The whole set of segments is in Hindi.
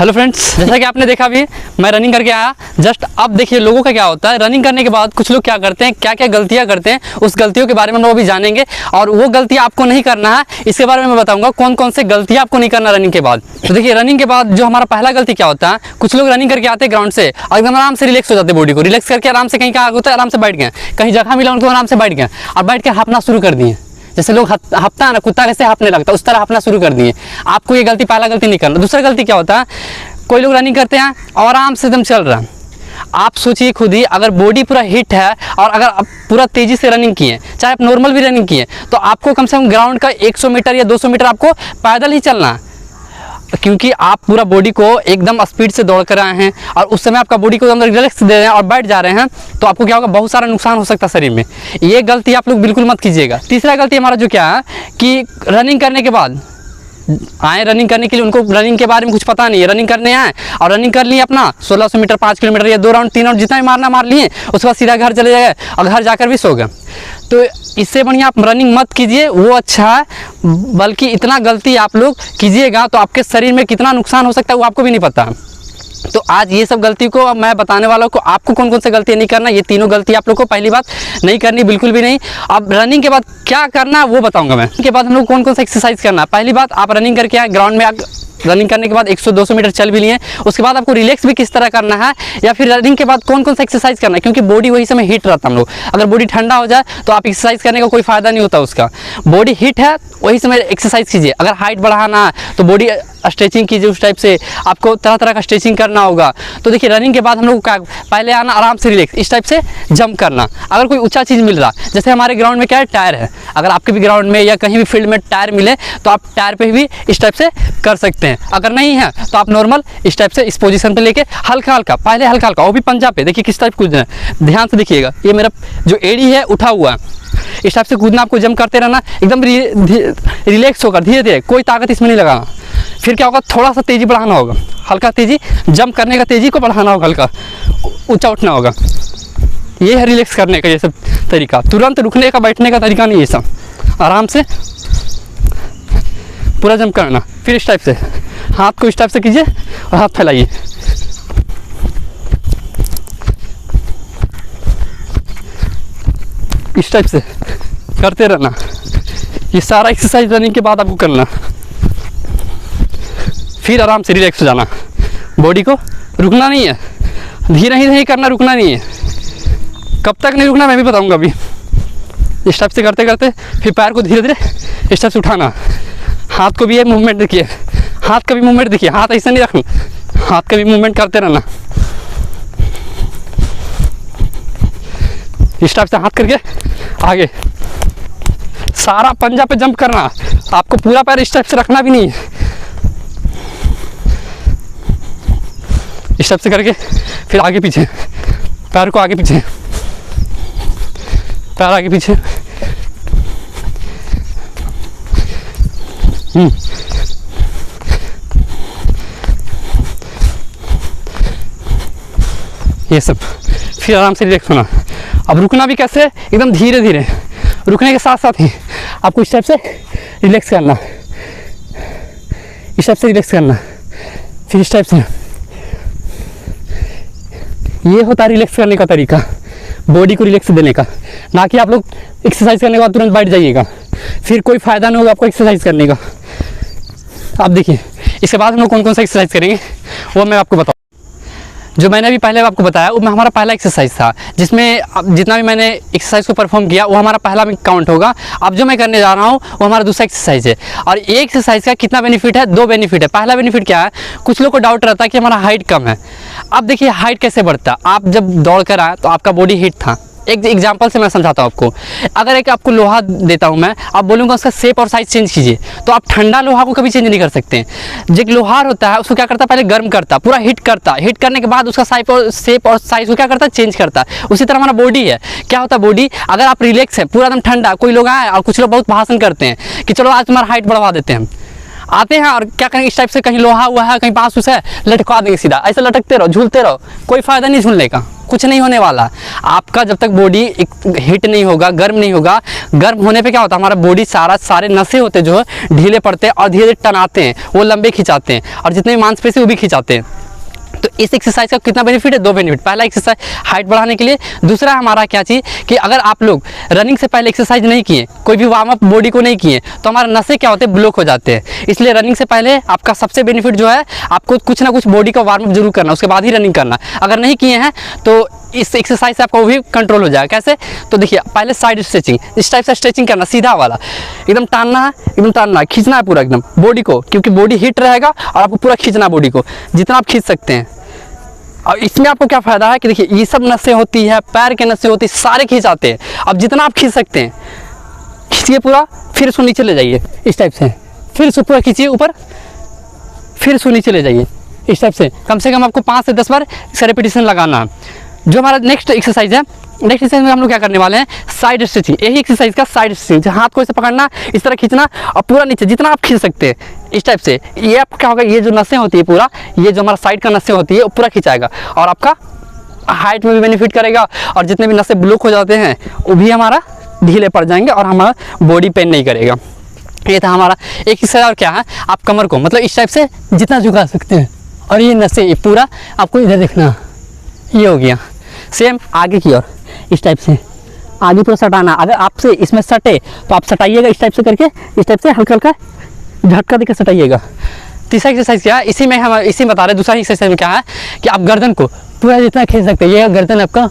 हेलो फ्रेंड्स, जैसा कि आपने देखा अभी मैं रनिंग करके आया। जस्ट अब देखिए लोगों का क्या होता है, रनिंग करने के बाद कुछ लोग क्या करते हैं, क्या क्या गलतियां करते हैं, उस गलतियों के बारे में हम लोग अभी जानेंगे। और वो गलतियां आपको नहीं करना है, इसके बारे में मैं बताऊंगा कौन कौन से गलतियां आपको नहीं करना रनिंग के बाद। तो देखिए रनिंग के बाद जो हमारा पहला गलती क्या होता है, कुछ लोग रनिंग करके आते हैं ग्राउंड से और एकदम आराम से रिलैक्स हो जाते हैं, बॉडी को रिलैक्स करके आराम से कहीं का होता है, आराम से बैठ गए, कहीं जगह मिला उनको आराम से बैठ गए और बैठ के हाँफना शुरू कर दिए। जैसे लोग हाँफता है ना, कुत्ता कैसे हाँफने लगता है, उस तरह हाँफना शुरू कर दिए। आपको ये गलती, पहला गलती नहीं करना। दूसरा गलती क्या होता है, कोई लोग रनिंग करते हैं और आराम से एकदम चल रहा है। आप सोचिए खुद ही, अगर बॉडी पूरा हिट है और अगर आप पूरा तेज़ी से रनिंग किए, चाहे आप नॉर्मल भी रनिंग किए, तो आपको कम से कम ग्राउंड का 100 मीटर या 200 मीटर आपको पैदल ही चलना है, क्योंकि आप पूरा बॉडी को एकदम स्पीड से दौड़ कर आए हैं और उस समय आपका बॉडी को एकदम रिलैक्स दे रहे हैं और बैठ जा रहे हैं, तो आपको क्या होगा, बहुत सारा नुकसान हो सकता है शरीर में। ये गलती आप लोग बिल्कुल मत कीजिएगा। तीसरा गलती हमारा जो क्या है कि रनिंग करने के बाद आए, रनिंग करने के लिए उनको रनिंग के बारे में कुछ पता नहीं है, रनिंग करने आए और रनिंग कर लिए अपना 1600 मीटर, 5 किलोमीटर या 2 राउंड 3 राउंड जितना भी मारना मार लिए, उसके बाद सीधा घर चले गए और घर जाकर भी सो गए। तो इससे बढ़िया आप रनिंग मत कीजिए, वो अच्छा है। बल्कि इतना गलती आप लोग कीजिएगा तो आपके शरीर में कितना नुकसान हो सकता है वो आपको भी नहीं पता। तो आज ये सब गलती को मैं बताने वाला हूँ, आपको कौन कौन सी गलतियाँ नहीं करना। ये तीनों गलती आप लोग को पहली बात नहीं करनी, बिल्कुल भी नहीं। अब रनिंग के बाद क्या करना है वो बताऊंगा मैं। इसके बाद हम लोग कौन कौन सा एक्सरसाइज करना है। पहली बात, आप रनिंग करके आए ग्राउंड में, रनिंग करने के बाद 100-200 मीटर चल भी लिए, उसके बाद आपको रिलैक्स भी किस तरह करना है, या फिर रनिंग के बाद कौन कौन सा एक्सरसाइज करना है, क्योंकि बॉडी वही समय हीट रहता है। हम लोग अगर बॉडी ठंडा हो जाए तो आप एक्सरसाइज करने का कोई फ़ायदा नहीं होता। उसका बॉडी हीट है वही समय एक्सरसाइज कीजिए। अगर हाइट बढ़ाना है तो बॉडी स्ट्रेचिंग कीजिए, उस टाइप से आपको तरह तरह का स्ट्रेचिंग करना होगा। तो देखिए रनिंग के बाद हम लोग का पहले आना, आराम से रिलैक्स, इस टाइप से जंप करना। अगर कोई ऊंचा चीज़ मिल रहा, जैसे हमारे ग्राउंड में क्या है, टायर है, अगर आपके भी ग्राउंड में या कहीं भी फील्ड में टायर मिले तो आप टायर पे भी इस टाइप से कर सकते हैं। अगर नहीं है तो आप नॉर्मल इस टाइप से इस पोजीशन पे लेके हल्का हल्का, पहले हल्का हल्का, वो भी पंजा पे। देखिए किस टाइप कूदना है, ध्यान से देखिएगा। ये मेरा जो एड़ी है उठा हुआ है, इस टाइप से कूदना, आपको जंप करते रहना एकदम रिलैक्स होकर, धीरे धीरे, कोई ताकत इसमें नहीं लगाना। फिर क्या होगा, थोड़ा सा तेज़ी बढ़ाना होगा, हल्का तेज़ी, जंप करने का तेज़ी को बढ़ाना होगा, हल्का ऊंचा उठना होगा। ये है रिलैक्स करने का ये सब तरीका। तुरंत रुकने का, बैठने का तरीका नहीं, ये सब आराम से पूरा जंप करना। फिर इस टाइप से हाथ को इस टाइप से कीजिए और हाथ फैलाइए, इस टाइप से करते रहना। ये सारा एक्सरसाइज रनिंग के बाद आपको करना। फिर आराम से रिलैक्स हो जाना, बॉडी को रुकना नहीं है, धीरे ही नहीं करना, रुकना नहीं है। कब तक नहीं रुकना मैं भी बताऊंगा अभी। इस टाइप से करते करते फिर पैर को धीरे धीरे इस टाइप से उठाना। हाथ को भी ये मूवमेंट देखिए, हाथ का भी मूवमेंट देखिए, हाथ ऐसा नहीं रखना, हाथ का भी मूवमेंट करते रहना। इस टाइप से हाथ करके आगे, सारा पंजा पे जंप करना। आपको पूरा पैर इस टाइप से रखना भी नहीं है, इस टाइप से करके फिर आगे पीछे, पैर को आगे पीछे, पैर आगे पीछे। ये सब, फिर आराम से रिलैक्स होना। अब रुकना भी कैसे, एकदम धीरे धीरे, रुकने के साथ साथ ही आपको इस टाइप से रिलैक्स करना, इस टाइप से रिलैक्स करना, फिर इस टाइप से। ये होता है रिलैक्स करने का तरीका, बॉडी को रिलैक्स देने का। ना कि आप लोग एक्सरसाइज करने के बाद तुरंत बैठ जाइएगा, फिर कोई फ़ायदा नहीं होगा आपको एक्सरसाइज करने का। आप देखिए इसके बाद हम लोग कौन कौन सा एक्सरसाइज करेंगे वो मैं आपको बताऊँ। जो मैंने अभी पहले आपको बताया वो हमारा पहला एक्सरसाइज था, जिसमें अब जितना भी मैंने एक्सरसाइज को परफॉर्म किया वो हमारा पहला में काउंट होगा। अब जो मैं करने जा रहा हूँ वो हमारा दूसरा एक्सरसाइज है। और ये एक्सरसाइज का कितना बेनिफिट है, 2 बेनिफिट है। पहला बेनिफिट क्या है, कुछ लोग को डाउट रहता है कि हमारा हाइट कम है। अब देखिए हाइट कैसे बढ़ता, आप जब दौड़ कर आए तो आपका बॉडी हिट था। एक एग्जांपल से मैं समझाता हूँ आपको। अगर एक आपको लोहा देता हूँ मैं, आप बोलूँगा उसका शेप और साइज़ चेंज कीजिए, तो आप ठंडा लोहा को कभी चेंज नहीं कर सकते। जो लोहार होता है उसको क्या करता है, पहले गर्म करता, पूरा हीट करता, हीट करने के बाद उसका शेप और साइज़ को क्या करता है, चेंज करता। उसी तरह हमारा बॉडी है, क्या होता है बॉडी, अगर आप रिलैक्स है, पूरा एकदम ठंडा, कोई लोग आए और कुछ लोग बहुत भाषण करते हैं कि चलो आज तुम्हारा हाइट बढ़वा देते हैं, आते हैं और क्या करेंगे, इस टाइप से कहीं लोहा हुआ है, कहीं बांस है, लटका देंगे सीधा, ऐसे लटकते रहो, झूलते रहो, कोई फायदा नहीं झूलने का, कुछ नहीं होने वाला। आपका जब तक बॉडी हीट नहीं होगा, गर्म नहीं होगा, गर्म होने पे क्या होता है, हमारा बॉडी सारे नसें होते हैं जो है ढीले पड़ते हैं और धीरे धीरे टनाते हैं, वो लंबे खिंचाते हैं, और जितने भी मांसपेशी वो भी खिंचाते हैं। तो इस एक्सरसाइज का कितना बेनिफिट है, 2 बेनिफिट। पहला एक्सरसाइज हाइट बढ़ाने के लिए, दूसरा हमारा क्या चीज़ कि अगर आप लोग रनिंग से पहले एक्सरसाइज नहीं किए, कोई भी वार्म अप बॉडी को नहीं किए, तो हमारे नसें क्या होते हैं, ब्लॉक हो जाते हैं। इसलिए रनिंग से पहले आपका सबसे बेनिफिट जो है, आपको कुछ ना कुछ बॉडी का वार्म अप जरूर करना, उसके बाद ही रनिंग करना। अगर नहीं किए हैं तो इस एक्सरसाइज से आपका वो भी कंट्रोल हो जाएगा। कैसे, तो देखिए पहले साइड स्ट्रेचिंग, इस टाइप से स्ट्रेचिंग करना, सीधा वाला एकदम टानना है, एकदम टानना है, खींचना है पूरा एकदम बॉडी को, क्योंकि बॉडी हीट रहेगा और आपको पूरा खींचना है बॉडी को, जितना आप खींच सकते हैं। और इसमें आपको क्या फ़ायदा है कि देखिए ये सब नसें होती है, पैर के नसें होती है, सारे खींचाते हैं। अब जितना आप खींच सकते हैं खींचिए पूरा, फिर उसको नीचे ले जाइए इस टाइप से, फिर उसको पूरा खींचिए ऊपर, फिर उसको नीचे ले जाइए इस टाइप से कम आपको 5 से 10 बार इसका रिपीटेशन लगाना है। जो हमारा नेक्स्ट एक्सरसाइज है, नेक्स्ट एक्सरसाइज में हम लोग क्या करने वाले हैं, साइड स्ट्रेचिंग। यही एक्सरसाइज का साइड स्ट्रेचिंग, हाथ को ऐसे पकड़ना, इस तरह खींचना और पूरा नीचे जितना आप खींच सकते हैं इस टाइप से। ये आपका क्या होगा, ये जो नसें होती है पूरा, ये जो हमारा साइड का नसें होती है वो पूरा खिंचाएगा और आपका हाइट में भी बेनिफिट करेगा, और जितने भी नसें ब्लॉक हो जाते हैं वो भी हमारा ढीले पड़ जाएंगे और हमारा बॉडी पेन नहीं करेगा। ये था हमारा एक एक्सरसाइज। और क्या है, आप कमर को मतलब इस टाइप से जितना झुका सकते हैं, और ये नसें ये पूरा आपको इधर देखना, ये हो गया। सेम आगे की ओर इस टाइप से आगे पूरा सटाना। अगर आपसे इसमें सटे तो आप सटाइएगा इस टाइप से करके, इस टाइप से हल्का हल्का झटका देकर सटाइएगा। तीसरा एक्सरसाइज क्या है, इसी में हम इसी बता रहे हैं। दूसरा एक्सरसाइज में क्या है कि आप गर्दन को पूरा जितना खींच सकते हैं, ये गर्दन आपका,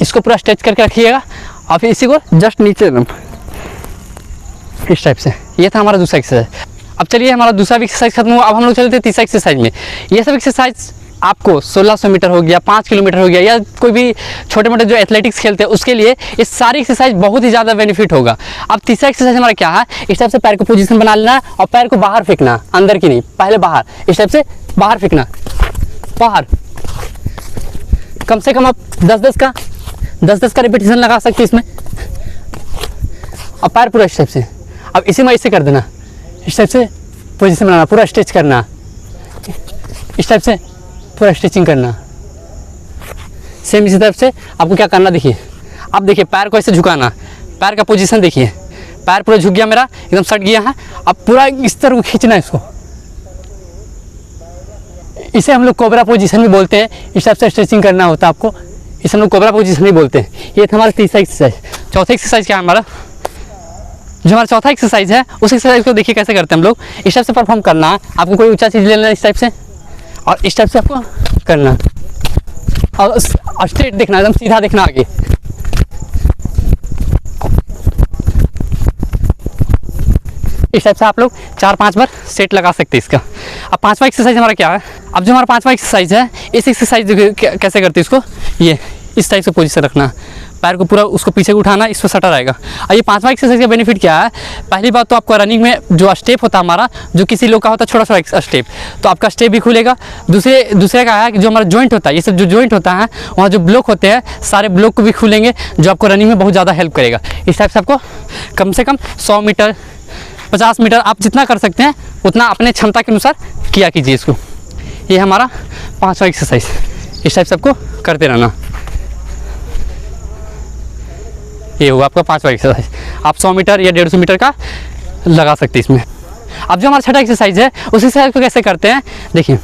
इसको पूरा स्ट्रेच करके रखिएगा और फिर इसी को जस्ट नीचे इस टाइप से। ये था हमारा दूसरा एक्सरसाइज। अब चलिए हमारा दूसरा भी एक्सरसाइज खत्म हुआ, अब हम लोग चलते हैं तीसरा एक्सरसाइज में। ये सब एक्सरसाइज आपको 1600 मीटर हो गया, 5 किलोमीटर हो गया, या कोई भी छोटे मोटे जो एथलेटिक्स खेलते हैं उसके लिए ये सारी एक्सरसाइज बहुत ही ज़्यादा बेनिफिट होगा। अब तीसरा एक्सरसाइज हमारा क्या है, इस टाइप से पैर को पोजीशन बना लेना और पैर को बाहर फेंकना, अंदर की नहीं, पहले बाहर, इस टाइप से बाहर फेंकना, बाहर। कम से कम आप 10-10 का रिपीटेशन लगा सकते हैं इसमें। अब पैर पूरा इस टाइप से, अब इसी में ऐसे कर देना, इस टाइप से पोजीशन बनाना, पूरा स्ट्रेच करना, इस टाइप से पूरा स्ट्रेचिंग करना। सेम इसी तरफ से आपको क्या करना, देखिए अब देखिए पैर को ऐसे झुकाना, पैर का पोजीशन देखिए, पैर पूरा झुक गया मेरा, एकदम सट गया है। अब पूरा इस तरह को खींचना है इसको, इसे हम लोग कोबरा पोजीशन भी बोलते हैं। इस टाइप से स्ट्रेचिंग करना होता है आपको, इसे हम लोग कोबरा पोजीशन भी बोलते हैं। ये था हमारा तीसरा एक्सरसाइज। चौथा एक्सरसाइज क्या है हमारा, जो हमारा चौथा एक्सरसाइज है उस एक्सरसाइज को देखिए कैसे करते हैं हम लोग। इस टाइप से परफॉर्म करना है, आपको कोई ऊंचा चीज़ ले लेना इस टाइप से, और इस टाइप से आपको करना और स्ट्रेट देखना, एकदम सीधा देखना आगे। इस टाइप से आप लोग 4-5 बार सेट लगा सकते हैं इसका। अब पांचवा एक्सरसाइज हमारा क्या है, अब जो हमारा पांचवा एक्सरसाइज है, इस एक्सरसाइज कैसे करते हैं इसको, ये इस टाइप से पोजीशन रखना, पैर को पूरा उसको पीछे उठाना, इस पर सटा रहेगा। और ये पांचवा एक्सरसाइज का बेनिफिट क्या है, पहली बात तो आपको रनिंग में जो स्टेप होता है हमारा, जो किसी लोग का होता है छोटा छोटा स्टेप, तो आपका स्टेप भी खुलेगा। दूसरे का है कि जो हमारा जॉइंट होता है, ये सब जो जॉइंट होता है वहाँ जो ब्लॉक होते हैं, सारे ब्लॉक को भी खुलेंगे, जो आपको रनिंग में बहुत ज़्यादा हेल्प करेगा। इस टाइप से आपको कम से कम 100 मीटर 50 मीटर आप जितना कर सकते हैं उतना अपने क्षमता के अनुसार किया कीजिए इसको। ये हमारा पांचवा एक्सरसाइज, इस टाइप से आपको करते रहना। ये हुआ आपका पांचवा एक्सरसाइज। आप 100 मीटर या 150 मीटर का लगा सकते हैं इसमें। अब जो हमारा छठा एक्सरसाइज है उस एक्सरसाइज को कैसे करते हैं, देखिए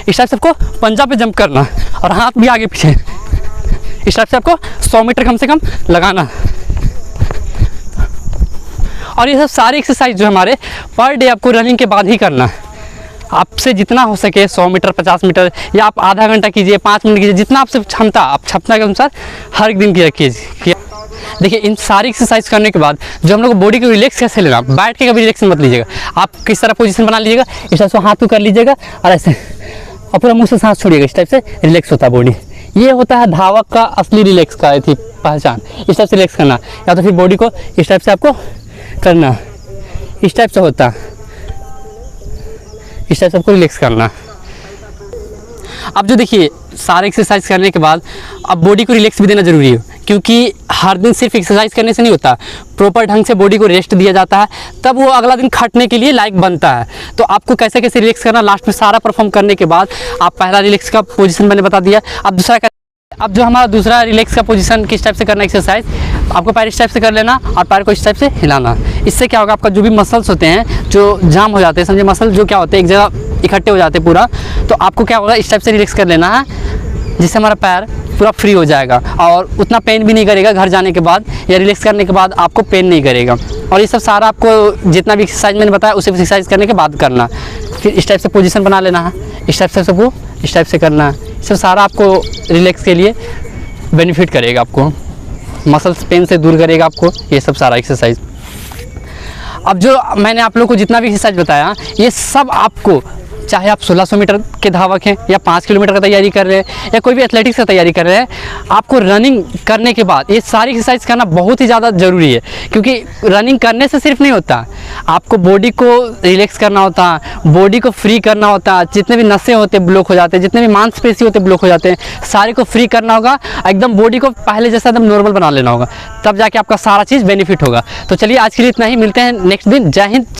इस टाइप से आपको पंजा पे जंप करना और हाथ भी आगे पीछे, इस टाइप से आपको 100 मीटर कम से कम लगाना। और ये सब सारे एक्सरसाइज जो हमारे पर डे आपको रनिंग के बाद ही करना है। आपसे जितना हो सके 100 मीटर 50 मीटर या आप आधा घंटा कीजिए, 5 मिनट कीजिए, जितना आपसे क्षमता, आप क्षमता के अनुसार हर एक दिन किया कीजिए। देखिए इन सारी एक्सरसाइज करने के बाद जो हम लोग बॉडी को रिलैक्स कैसे लेना, बैठ के कभी रिलैक्स मत लीजिएगा। आप किस तरह पोजीशन बना लीजिएगा, इस टाइप से हाथ को कर लीजिएगा और ऐसे, और पूरा मुँह से सांस छोड़िएगा, इस टाइप से रिलैक्स होता है बॉडी। ये होता है धावक का असली रिलैक्स का थी पहचान, इस टाइप से रिलैक्स करना। या तो फिर बॉडी को इस टाइप से आपको करना, इस टाइप से होता, इस टाइप से आपको रिलैक्स करना। अब जो देखिए सारे एक्सरसाइज करने के बाद अब बॉडी को रिलैक्स भी देना ज़रूरी है, क्योंकि हर दिन सिर्फ एक्सरसाइज करने से नहीं होता, प्रॉपर ढंग से बॉडी को रेस्ट दिया जाता है, तब वो अगला दिन खटने के लिए लायक बनता है। तो आपको कैसे कैसे रिलैक्स करना, लास्ट में सारा परफॉर्म करने के बाद आप पहला रिलैक्स का पोजीशन मैंने बता दिया। अब जो हमारा दूसरा रिलैक्स का पोजीशन किस टाइप से करना एक्सरसाइज, आपको पैर इस टाइप से कर लेना और पैर को इस टाइप से हिलाना। इससे क्या होगा, आपका जो भी मसल्स होते हैं जो जाम हो जाते हैं, समझे मसल जो क्या होते हैं एक जगह इकट्ठे हो जाते हैं पूरा, तो आपको क्या होगा इस टाइप से रिलैक्स कर लेना है, जिससे हमारा पैर पूरा फ्री हो जाएगा और उतना पेन भी नहीं करेगा। घर जाने के बाद या रिलैक्स करने के बाद आपको पेन नहीं करेगा। और ये सब सारा आपको जितना भी एक्सरसाइज मैंने बताया उसे एक्सरसाइज करने के बाद करना। फिर इस टाइप से पोजीशन बना लेना है, इस टाइप से सबको इस टाइप से करना है। सब सारा आपको रिलैक्स के लिए बेनिफिट करेगा, आपको मसल्स पेन से दूर करेगा आपको ये सब सारा एक्सरसाइज। अब जो मैंने आप लोगों को जितना भी एक्सरसाइज बताया ये सब आपको, चाहे आप 1600 मीटर के धावक हैं या 5 किलोमीटर का तैयारी कर रहे हैं या कोई भी एथलेटिक्स का तैयारी कर रहे हैं, आपको रनिंग करने के बाद ये सारी एक्सरसाइज करना बहुत ही ज़्यादा ज़रूरी है। क्योंकि रनिंग करने से सिर्फ नहीं होता, आपको बॉडी को रिलैक्स करना होता है, बॉडी को फ्री करना होता है। जितने भी नसें होते ब्लॉक हो जाते हैं, जितने भी मांसपेशी होते ब्लॉक हो जाते हैं, सारे को फ्री करना होगा, एकदम बॉडी को पहले जैसा एकदम नॉर्मल बना लेना होगा, तब जाके आपका सारा चीज़ बेनिफिट होगा। तो चलिए आज के लिए इतना ही, मिलते हैं नेक्स्ट दिन। जय हिंद।